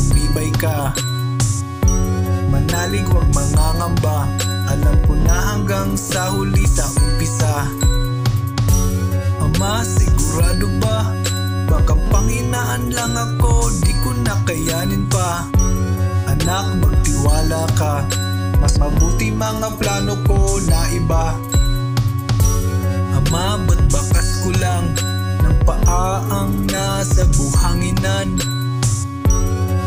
tumibay ka. Manalig, wag mangangamba, alam ko na hanggang sa huli sa umpisa. Ama, sigurado ba? Baka panghinaan lang ako, di ko na kayanin pa. Anak, magtiwala ka, mas mabuti mga plano ko na iba. Ama, ba't bakas ko lang ng paa ang nasa buhanginan?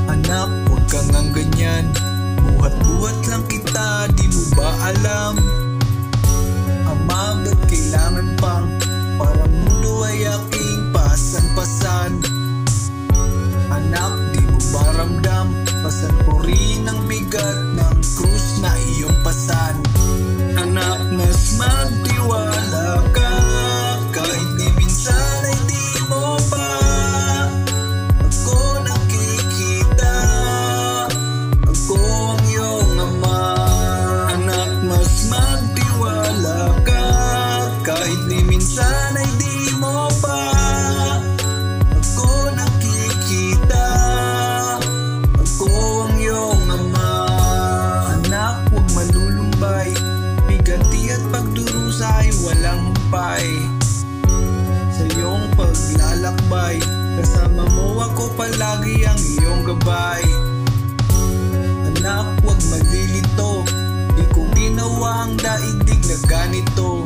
Anak, huwag kang ang ganyan, buhat-buhat lang kita, di mo ba alam? Ama, ba't kailangan pang parang mundo ay aking pasan-pasan? Anak, di mo ba ramdam, pasan ko rin ang bigat ng krus na iyong pasan? Anak, mas magtiwala ka, kahit di minsan ay di mo pa ako nakikita. Ako ang iyong ama. Anak, mas magtiwala ka, kahit di minsan ay di mo pa ako nakikita. Ako ang iyong ama. Anak, huwag malulumbay, biganti at pagdurusa ay walang humpay. Sa iyong paglalakbay, kasama mo ako palagi ang iyong gabay. Anak, huwag malilito, di ko ginawa ang daigdig na ganito.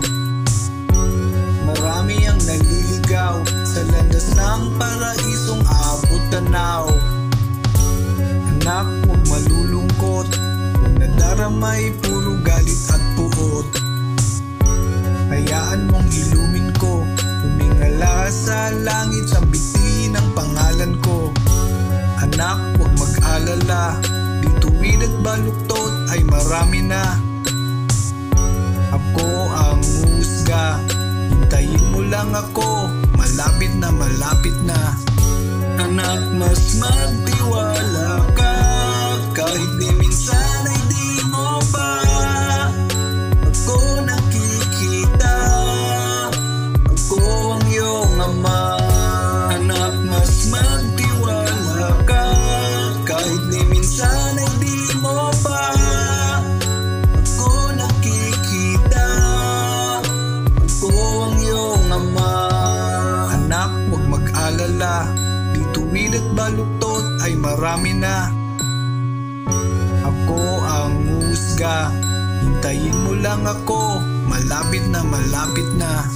Marami ang naliligaw sa landas ng paraisong abot tanaw. Anak, huwag malulungkot, kung nadaramay puro galit at puot. Hayaan mong ilumin ko, humingala sa langit, sambitin ang pangalan ko. Anak, huwag mag-alala, di tuwid at baluktot ay marami na. Ako ang husga, hintayin mo lang ako, malapit na malapit na. Anak, mas magtiwala ka, kahit di minsan ay di mo pa ako nakikita. Ako ang iyong ama. Anak, mas magtiwala ka, kahit di minsan ay di mo pa ako nakikita. Ako ang iyong ama. Anak, huwag mag-alala, di tuwid at baluktot ay marami na. Ako ang husga, hintayin mo lang ako, malapit na malapit na.